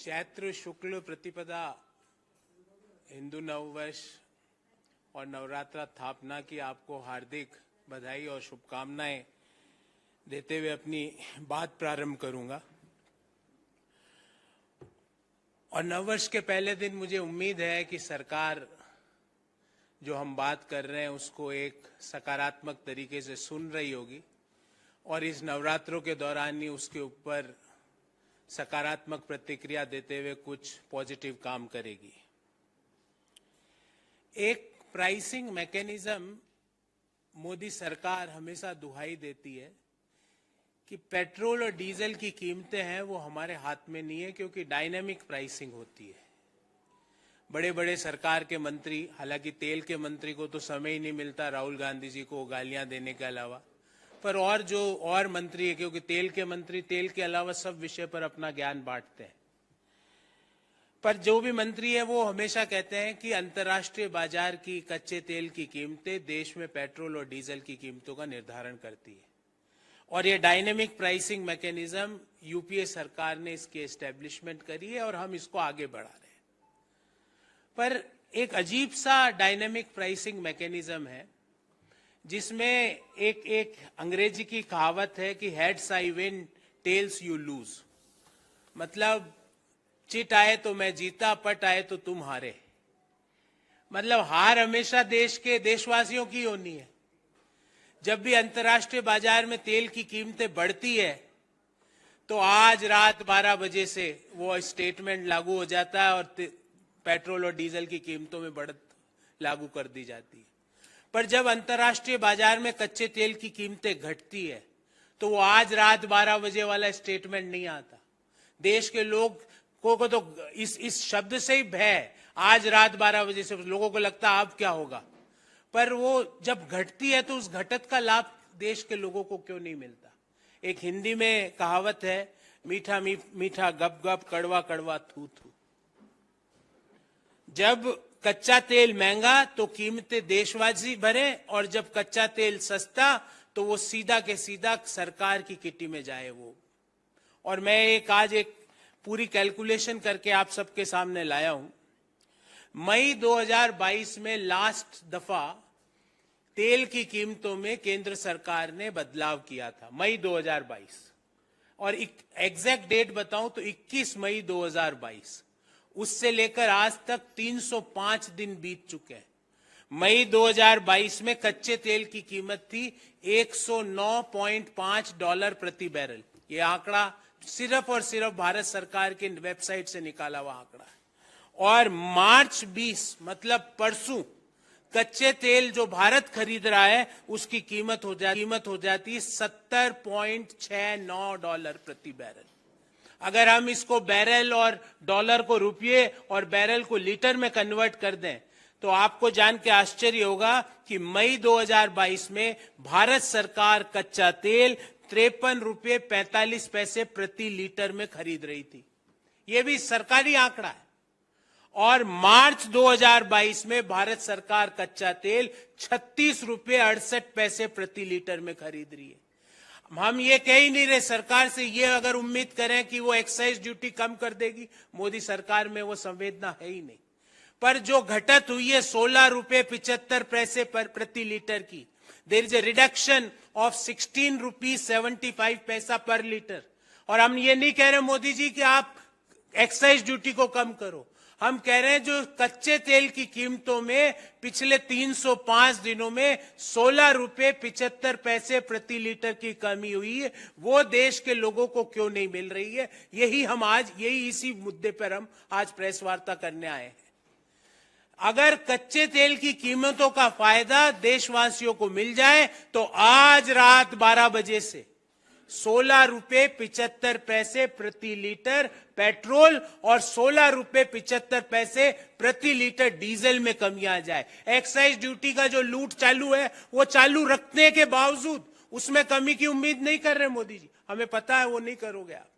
चैत्र शुक्ल प्रतिपदा हिंदू नववर्ष और नवरात्रा स्थापना की आपको हार्दिक बधाई और शुभकामनाएं देते हुए अपनी बात प्रारंभ करूंगा। और नववर्ष के पहले दिन मुझे उम्मीद है कि सरकार जो हम बात कर रहे हैं उसको एक सकारात्मक तरीके से सुन रही होगी और इस नवरात्रों के दौरान ही उसके ऊपर सकारात्मक प्रतिक्रिया देते हुए कुछ पॉजिटिव काम करेगी। एक प्राइसिंग मैकेनिज्म मोदी सरकार हमेशा दुहाई देती है कि पेट्रोल और डीजल की कीमतें हैं वो हमारे हाथ में नहीं है, क्योंकि डायनेमिक प्राइसिंग होती है। बड़े बड़े सरकार के मंत्री, हालांकि तेल के मंत्री को तो समय ही नहीं मिलता राहुल गांधी जी को गालियां देने के अलावा, पर और मंत्री है, क्योंकि तेल के मंत्री तेल के अलावा सब विषय पर अपना ज्ञान बांटते हैं। पर जो भी मंत्री है वो हमेशा कहते हैं कि अंतर्राष्ट्रीय बाजार की कच्चे तेल की कीमतें देश में पेट्रोल और डीजल की कीमतों का निर्धारण करती है और ये डायनेमिक प्राइसिंग मैकेनिज्म यूपीए सरकार ने इसकी एस्टेब्लिशमेंट करी है और हम इसको आगे बढ़ा रहे हैं। पर एक अजीब सा डायनेमिक प्राइसिंग मैकेनिज्म है जिसमें एक अंग्रेजी की कहावत है कि heads I win tells you lose, मतलब चिट आए तो मैं जीता, पट आए तो तुम हारे। मतलब हार हमेशा देशवासियों की होनी है। जब भी अंतर्राष्ट्रीय बाजार में तेल की कीमतें बढ़ती है तो आज रात 12 बजे से वो स्टेटमेंट लागू हो जाता है और पेट्रोल और डीजल की कीमतों में बढ़त लागू कर दी जाती है। पर जब अंतर्राष्ट्रीय बाजार में कच्चे तेल की कीमतें घटती है तो वो आज रात 12 बजे वाला स्टेटमेंट नहीं आता। देश के लोग को तो इस शब्द से ही भय, आज रात 12 बजे से लोगों को लगता है अब क्या होगा। पर वो जब घटती है तो उस घटत का लाभ देश के लोगों को क्यों नहीं मिलता। एक हिंदी में कहावत है, मीठा मीठा गप गप, कड़वा कड़वा थू थू। जब कच्चा तेल महंगा तो कीमतें देशवासी भरे और जब कच्चा तेल सस्ता तो वो सीधा के सीधा सरकार की किटी में जाए वो। और मैं आज एक पूरी कैलकुलेशन करके आप सबके सामने लाया हूं। मई 2022 में लास्ट दफा तेल की कीमतों में केंद्र सरकार ने बदलाव किया था, मई 2022। और एग्जैक्ट डेट बताऊं तो 21 मई 2022। उससे लेकर आज तक 305 दिन बीत चुके हैं। मई 2022 में कच्चे तेल की कीमत थी $109.5 प्रति बैरल। ये आंकड़ा सिर्फ और सिर्फ भारत सरकार के वेबसाइट से निकाला हुआ आंकड़ा है। और मार्च 20 मतलब परसों कच्चे तेल जो भारत खरीद रहा है उसकी कीमत हो जाती है $70.69 प्रति बैरल। अगर हम इसको बैरल और डॉलर को रुपये और बैरल को लीटर में कन्वर्ट कर दें तो आपको जान के आश्चर्य होगा कि मई 2022 में भारत सरकार कच्चा तेल ₹53.45 प्रति लीटर में खरीद रही थी। यह भी सरकारी आंकड़ा है। और मार्च 2022 में भारत सरकार कच्चा तेल ₹36.68 प्रति लीटर में खरीद रही है। हम ये कह ही नहीं रहे सरकार से ये अगर उम्मीद करें कि वो एक्साइज ड्यूटी कम कर देगी, मोदी सरकार में वो संवेदना है ही नहीं। पर जो घटत हुई है ₹16.75 प्रति लीटर की, there is a reduction of ₹16.75 per litre. और हम ये नहीं कह रहे मोदी जी कि आप एक्साइज ड्यूटी को कम करो, हम कह रहे हैं जो कच्चे तेल की कीमतों में पिछले 305 दिनों में ₹16.75 प्रति लीटर की कमी हुई है, वो देश के लोगों को क्यों नहीं मिल रही है। यही इसी मुद्दे पर हम आज प्रेस वार्ता करने आए हैं। अगर कच्चे तेल की कीमतों का फायदा देशवासियों को मिल जाए तो आज रात 12 बजे से ₹16.75 प्रति लीटर पेट्रोल और ₹16.75 प्रति लीटर डीजल में कमी आ जाए। एक्साइज ड्यूटी का जो लूट चालू है वो चालू रखने के बावजूद उसमें कमी की उम्मीद नहीं कर रहे मोदी जी, हमें पता है वो नहीं करोगे आप।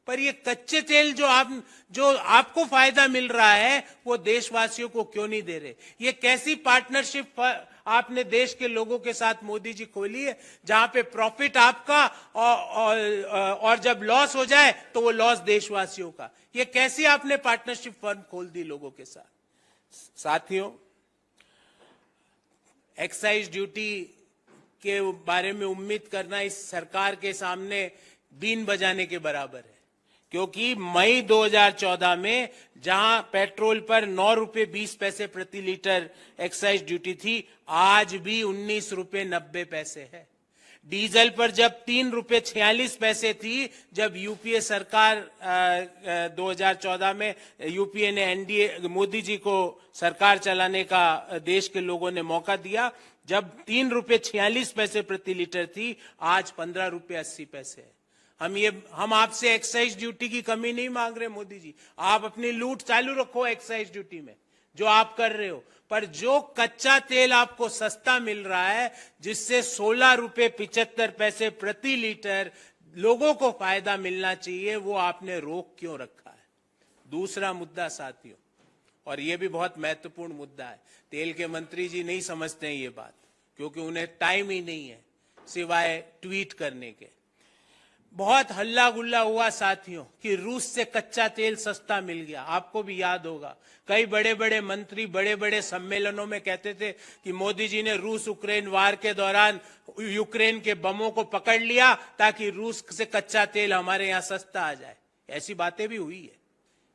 पर ये कच्चे तेल जो आपको फायदा मिल रहा है वो देशवासियों को क्यों नहीं दे रहे? ये कैसी पार्टनरशिप आपने देश के लोगों के साथ मोदी जी खोली है, जहां पे प्रॉफिट आपका और जब लॉस हो जाए तो वो लॉस देशवासियों का? ये कैसी आपने पार्टनरशिप फर्म खोल दी लोगों के साथ? साथियों, एक्साइज ड्यूटी के बारे में उम्मीद करना इस सरकार के सामने बीन बजाने के बराबर है, क्योंकि मई 2014 में जहां पेट्रोल पर 9 रुपए 20 पैसे प्रति लीटर एक्साइज ड्यूटी थी, आज भी 19 रुपए 90 पैसे है। डीजल पर जब 3 रुपए 46 पैसे थी, जब यूपीए सरकार 2014 में यूपीए ने एनडीए मोदी जी को सरकार चलाने का देश के लोगों ने मौका दिया, जब 3 रुपए 46 पैसे प्रति लीटर थी, आज 15 रुपए 80 पैसे है। हम आपसे एक्साइज ड्यूटी की कमी नहीं मांग रहे मोदी जी, आप अपनी लूट चालू रखो एक्साइज ड्यूटी में जो आप कर रहे हो, पर जो कच्चा तेल आपको सस्ता मिल रहा है, जिससे 16 रुपए 75 पैसे प्रति लीटर लोगों को फायदा मिलना चाहिए, वो आपने रोक क्यों रखा है? दूसरा मुद्दा साथियों, और ये भी बहुत महत्वपूर्ण मुद्दा है, तेल के मंत्री जी नहीं समझते हैं ये बात, क्योंकि उन्हें टाइम ही नहीं है सिवाय ट्वीट करने के। बहुत हल्ला गुल्ला हुआ साथियों कि रूस से कच्चा तेल सस्ता मिल गया। आपको भी याद होगा, कई बड़े बड़े मंत्री बड़े बड़े सम्मेलनों में कहते थे कि मोदी जी ने रूस यूक्रेन वार के दौरान यूक्रेन के बमों को पकड़ लिया ताकि रूस से कच्चा तेल हमारे यहाँ सस्ता आ जाए। ऐसी बातें भी हुई है,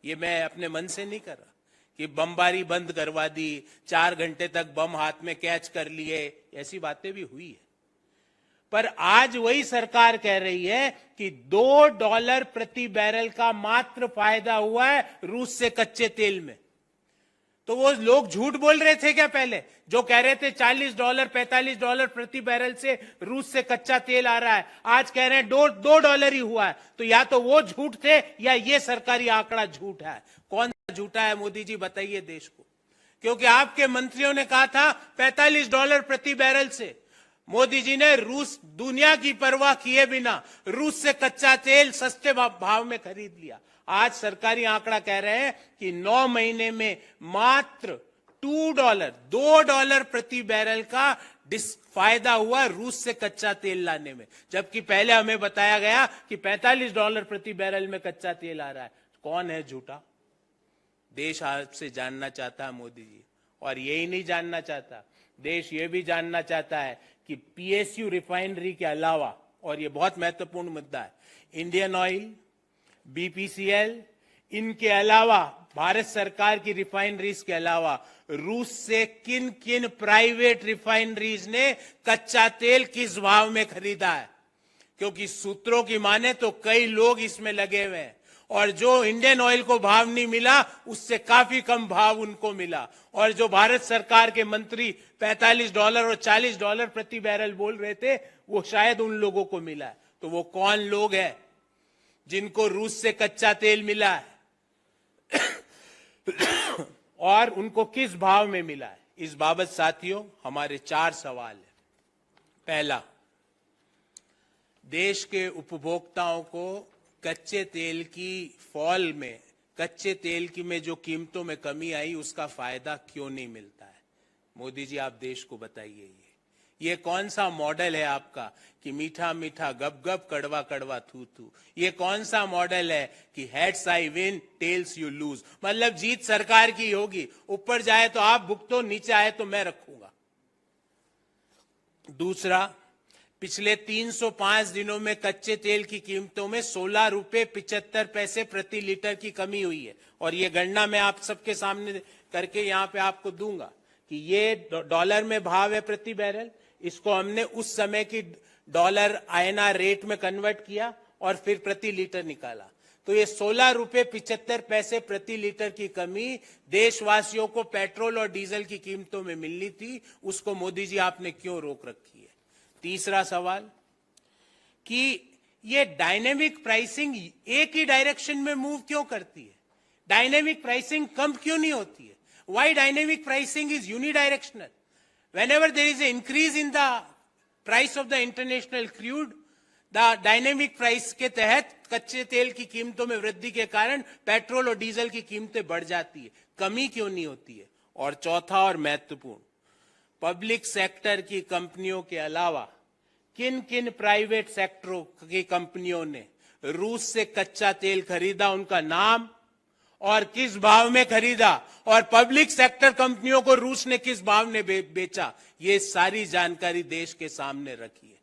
ये मैं अपने मन से नहीं कर रहा कि बमबारी बंद करवा दी, 4 घंटे तक बम हाथ में कैच कर लिए, ऐसी बातें भी हुई है। पर आज वही सरकार कह रही है कि $2 प्रति बैरल का मात्र फायदा हुआ है रूस से कच्चे तेल में। तो वो लोग झूठ बोल रहे थे क्या पहले, जो कह रहे थे $40 $45 प्रति बैरल से रूस से कच्चा तेल आ रहा है, आज कह रहे हैं $2 ही हुआ है। तो या तो वो झूठ थे या ये सरकारी आंकड़ा झूठ है। कौन सा झूठा है मोदी जी, बताइए देश को, क्योंकि आपके मंत्रियों ने कहा था $45 प्रति बैरल से। मोदी जी ने रूस दुनिया की परवाह किए बिना रूस से कच्चा तेल सस्ते भाव में खरीद लिया। आज सरकारी आंकड़ा कह रहे हैं कि 9 महीने में मात्र $2 प्रति बैरल का फायदा हुआ रूस से कच्चा तेल लाने में, जबकि पहले हमें बताया गया कि $45 प्रति बैरल में कच्चा तेल आ रहा है। कौन है झूठा? देश आपसे जानना चाहता है मोदी जी, और यही नहीं जानना चाहता, देश ये भी जानना चाहता है कि पीएसयू रिफाइनरी के अलावा, और ये बहुत महत्वपूर्ण मुद्दा है, इंडियन ऑयल, बीपीसीएल, इनके अलावा भारत सरकार की रिफाइनरीज के अलावा रूस से किन किन प्राइवेट रिफाइनरीज ने कच्चा तेल किस भाव में खरीदा है, क्योंकि सूत्रों की माने तो कई लोग इसमें लगे हुए हैं, और जो इंडियन ऑयल को भाव नहीं मिला उससे काफी कम भाव उनको मिला, और जो भारत सरकार के मंत्री $45 और $40 प्रति बैरल बोल रहे थे, वो शायद उन लोगों को मिला है। तो वो कौन लोग हैं जिनको रूस से कच्चा तेल मिला है और उनको किस भाव में मिला है? इस बाबत साथियों हमारे 4 सवाल है। पहला, देश के उपभोक्ताओं को कच्चे तेल की फॉल में, कच्चे तेल की में जो कीमतों में कमी आई, उसका फायदा क्यों नहीं मिलता है? मोदी जी आप देश को बताइए, ये कौन सा मॉडल है आपका कि मीठा मीठा गप गप कड़वा कड़वा थू थू? ये कौन सा मॉडल है कि heads I win tells you lose? मतलब जीत सरकार की होगी, ऊपर जाए तो आप भुगतो, नीचे आए तो मैं रखूंगा। दूसरा, पिछले 305 दिनों में कच्चे तेल की कीमतों में 16 रुपए 75 पैसे प्रति लीटर की कमी हुई है, और ये गणना मैं आप सबके सामने करके यहां पे आपको दूंगा कि ये डॉलर में भाव है प्रति बैरल, इसको हमने उस समय की डॉलर INR रेट में कन्वर्ट किया और फिर प्रति लीटर निकाला। तो ये 16 रुपए 75 पैसे प्रति लीटर की कमी देशवासियों को पेट्रोल और डीजल की कीमतों में मिलनी थी, उसको मोदी जी आपने क्यों रोक रखी है? तीसरा सवाल कि ये डायनेमिक प्राइसिंग एक ही डायरेक्शन में मूव क्यों करती है? डायनेमिक प्राइसिंग कम क्यों नहीं होती है? Why dynamic pricing is unidirectional? Whenever there is an increase in the price of the international crude, the dynamic price के तहत कच्चे तेल की कीमतों में वृद्धि के कारण पेट्रोल और डीजल की कीमतें बढ़ जाती है, कमी क्यों नहीं होती है? और चौथा और महत्वपूर्ण, पब्लिक सेक्टर की कंपनियों के अलावा किन किन प्राइवेट सेक्टरों की कंपनियों ने रूस से कच्चा तेल खरीदा, उनका नाम और किस भाव में खरीदा, और पब्लिक सेक्टर कंपनियों को रूस ने किस भाव में बेचा, ये सारी जानकारी देश के सामने रखी है।